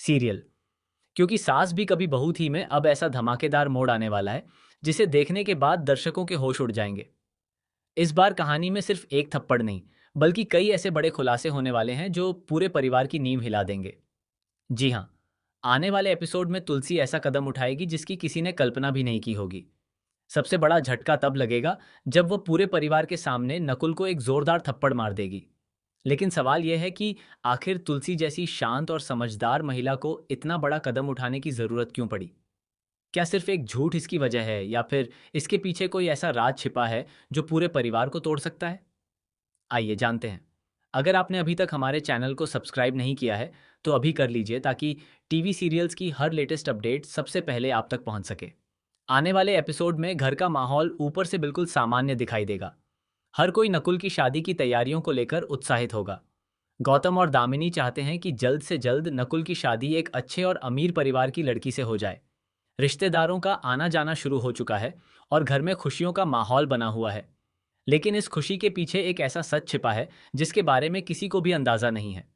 Serial. क्योंकि सास भी कभी बहू थी में अब ऐसा धमाकेदार मोड़ आने वाला है जिसे देखने के बाद दर्शकों के होश उड़ जाएंगे। इस बार कहानी में सिर्फ एक थप्पड़ नहीं, बल्कि कई ऐसे बड़े खुलासे होने वाले हैं जो पूरे परिवार की नींव हिला देंगे। जी हाँ, आने वाले एपिसोड में तुलसी ऐसा कदम उठाएगी जिसकी किसी ने कल्पना भी नहीं की होगी। सबसे बड़ा झटका तब लगेगा जब वो पूरे परिवार के सामने नकुल को एक जोरदार थप्पड़ मार देगी। लेकिन सवाल यह है कि आखिर तुलसी जैसी शांत और समझदार महिला को इतना बड़ा कदम उठाने की जरूरत क्यों पड़ी? क्या सिर्फ एक झूठ इसकी वजह है या फिर इसके पीछे कोई ऐसा राज छिपा है जो पूरे परिवार को तोड़ सकता है? आइए जानते हैं। अगर आपने अभी तक हमारे चैनल को सब्सक्राइब नहीं किया है तो अभी कर लीजिए ताकि टीवी सीरियल्स की हर लेटेस्ट अपडेट सबसे पहले आप तक पहुंच सके। आने वाले एपिसोड में घर का माहौल ऊपर से बिल्कुल सामान्य दिखाई देगा। हर कोई नकुल की शादी की तैयारियों को लेकर उत्साहित होगा। गौतम और दामिनी चाहते हैं कि जल्द से जल्द नकुल की शादी एक अच्छे और अमीर परिवार की लड़की से हो जाए। रिश्तेदारों का आना जाना शुरू हो चुका है और घर में खुशियों का माहौल बना हुआ है। लेकिन इस खुशी के पीछे एक ऐसा सच छिपा है जिसके बारे में किसी को भी अंदाजा नहीं है।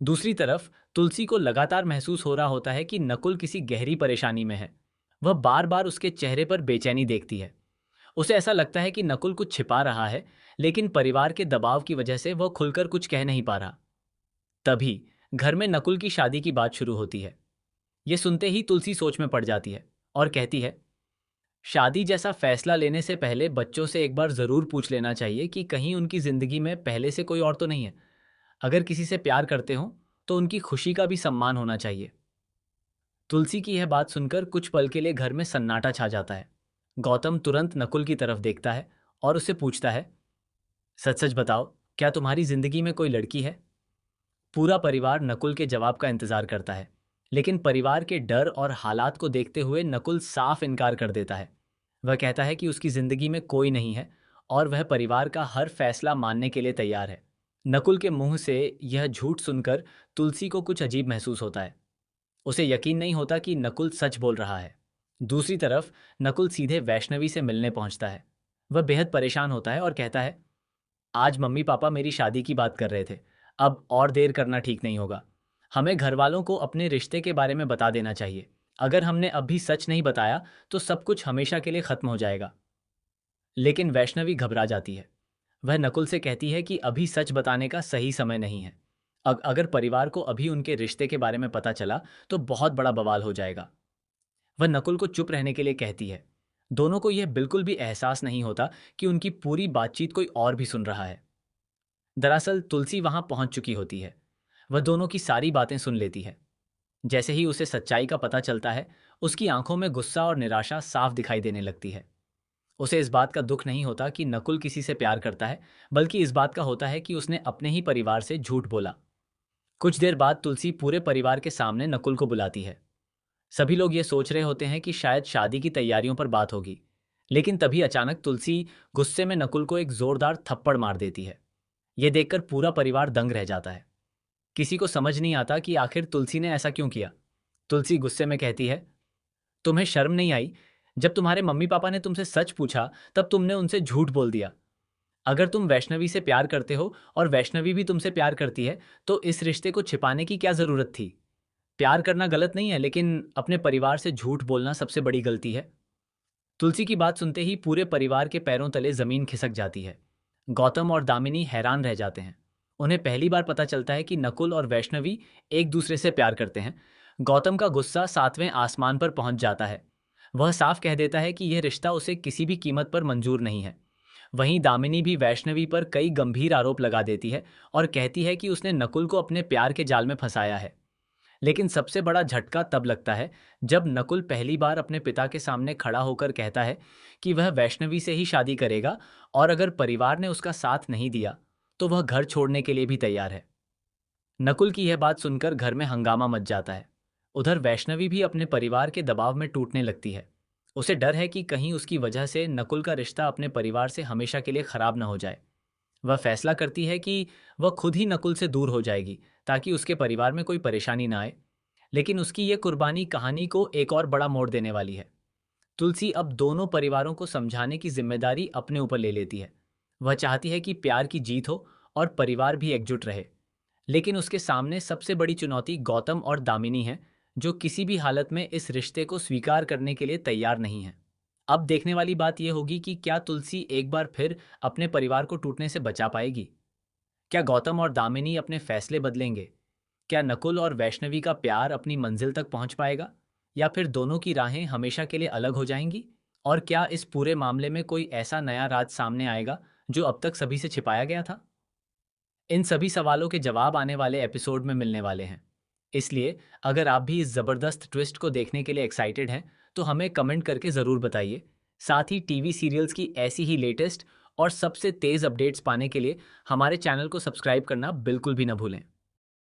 दूसरी तरफ तुलसी को लगातार महसूस हो रहा होता है कि नकुल किसी गहरी परेशानी में है। वह बार बार उसके चेहरे पर बेचैनी देखती है। उसे ऐसा लगता है कि नकुल कुछ छिपा रहा है, लेकिन परिवार के दबाव की वजह से वह खुलकर कुछ कह नहीं पा रहा। तभी घर में नकुल की शादी की बात शुरू होती है। ये सुनते ही तुलसी सोच में पड़ जाती है और कहती है, शादी जैसा फैसला लेने से पहले बच्चों से एक बार जरूर पूछ लेना चाहिए कि कहीं उनकी जिंदगी में पहले से कोई और तो नहीं है। अगर किसी से प्यार करते हो तो उनकी खुशी का भी सम्मान होना चाहिए। तुलसी की यह बात सुनकर कुछ पल के लिए घर में सन्नाटा छा जाता है। गौतम तुरंत नकुल की तरफ देखता है और उससे पूछता है, सच सच बताओ, क्या तुम्हारी जिंदगी में कोई लड़की है? पूरा परिवार नकुल के जवाब का इंतजार करता है, लेकिन परिवार के डर और हालात को देखते हुए नकुल साफ इनकार कर देता है। वह कहता है कि उसकी जिंदगी में कोई नहीं है और वह परिवार का हर फैसला मानने के लिए तैयार है। नकुल के मुंह से यह झूठ सुनकर तुलसी को कुछ अजीब महसूस होता है। उसे यकीन नहीं होता कि नकुल सच बोल रहा है। दूसरी तरफ नकुल सीधे वैष्णवी से मिलने पहुंचता है। वह बेहद परेशान होता है और कहता है, आज मम्मी पापा मेरी शादी की बात कर रहे थे। अब और देर करना ठीक नहीं होगा। हमें घर वालों को अपने रिश्ते के बारे में बता देना चाहिए। अगर हमने अभी सच नहीं बताया तो सब कुछ हमेशा के लिए खत्म हो जाएगा। लेकिन वैष्णवी घबरा जाती है। वह नकुल से कहती है कि अभी सच बताने का सही समय नहीं है। अगर परिवार को अभी उनके रिश्ते के बारे में पता चला तो बहुत बड़ा बवाल हो जाएगा। वह नकुल को चुप रहने के लिए कहती है। दोनों को यह बिल्कुल भी एहसास नहीं होता कि उनकी पूरी बातचीत कोई और भी सुन रहा है। दरअसल तुलसी वहां पहुंच चुकी होती है। वह दोनों की सारी बातें सुन लेती है। जैसे ही उसे सच्चाई का पता चलता है, उसकी आंखों में गुस्सा और निराशा साफ दिखाई देने लगती है। उसे इस बात का दुख नहीं होता कि नकुल किसी से प्यार करता है, बल्कि इस बात का होता है कि उसने अपने ही परिवार से झूठ बोला। कुछ देर बाद तुलसी पूरे परिवार के सामने नकुल को बुलाती है। सभी लोग ये सोच रहे होते हैं कि शायद शादी की तैयारियों पर बात होगी। लेकिन तभी अचानक तुलसी गुस्से में नकुल को एक जोरदार थप्पड़ मार देती है। यह देखकर पूरा परिवार दंग रह जाता है। किसी को समझ नहीं आता कि आखिर तुलसी ने ऐसा क्यों किया। तुलसी गुस्से में कहती है, तुम्हें शर्म नहीं आई? जब तुम्हारे मम्मी पापा ने तुमसे सच पूछा तब तुमने उनसे झूठ बोल दिया। अगर तुम वैष्णवी से प्यार करते हो और वैष्णवी भी तुमसे प्यार करती है तो इस रिश्ते को छिपाने की क्या जरूरत थी? प्यार करना गलत नहीं है, लेकिन अपने परिवार से झूठ बोलना सबसे बड़ी गलती है। तुलसी की बात सुनते ही पूरे परिवार के पैरों तले जमीन खिसक जाती है। गौतम और दामिनी हैरान रह जाते हैं। उन्हें पहली बार पता चलता है कि नकुल और वैष्णवी एक दूसरे से प्यार करते हैं। गौतम का गुस्सा सातवें आसमान पर पहुंच जाता है। वह साफ कह देता है कि यह रिश्ता उसे किसी भी कीमत पर मंजूर नहीं है। वहीं दामिनी भी वैष्णवी पर कई गंभीर आरोप लगा देती है और कहती है कि उसने नकुल को अपने प्यार के जाल में फंसाया है। लेकिन सबसे बड़ा झटका तब लगता है जब नकुल पहली बार अपने पिता के सामने खड़ा होकर कहता है कि वह वैष्णवी से ही शादी करेगा और अगर परिवार ने उसका साथ नहीं दिया तो वह घर छोड़ने के लिए भी तैयार है। नकुल की यह बात सुनकर घर में हंगामा मच जाता है। उधर वैष्णवी भी अपने परिवार के दबाव में टूटने लगती है। उसे डर है कि कहीं उसकी वजह से नकुल का रिश्ता अपने परिवार से हमेशा के लिए खराब न हो जाए। वह फैसला करती है कि वह खुद ही नकुल से दूर हो जाएगी ताकि उसके परिवार में कोई परेशानी ना आए। लेकिन उसकी यह कुर्बानी कहानी को एक और बड़ा मोड़ देने वाली है। तुलसी अब दोनों परिवारों को समझाने की जिम्मेदारी अपने ऊपर ले लेती है। वह चाहती है कि प्यार की जीत हो और परिवार भी एकजुट रहे। लेकिन उसके सामने सबसे बड़ी चुनौती गौतम और दामिनी है, जो किसी भी हालत में इस रिश्ते को स्वीकार करने के लिए तैयार नहीं है। अब देखने वाली बात यह होगी कि क्या तुलसी एक बार फिर अपने परिवार को टूटने से बचा पाएगी? क्या गौतम और दामिनी अपने फैसले बदलेंगे? क्या नकुल और वैष्णवी का प्यार अपनी मंजिल तक पहुंच पाएगा? या फिर दोनों की राहें हमेशा के लिए अलग हो जाएंगी? और क्या इस पूरे मामले में कोई ऐसा नया राज सामने आएगा जो अब तक सभी से छिपाया गया था? इन सभी सवालों के जवाब आने वाले एपिसोड में मिलने वाले हैं। इसलिए अगर आप भी इस ज़बरदस्त ट्विस्ट को देखने के लिए एक्साइटेड हैं, तो हमें कमेंट करके ज़रूर बताइए। साथ ही टीवी सीरियल्स की ऐसी ही लेटेस्ट और सबसे तेज़ अपडेट्स पाने के लिए हमारे चैनल को सब्सक्राइब करना बिल्कुल भी ना भूलें।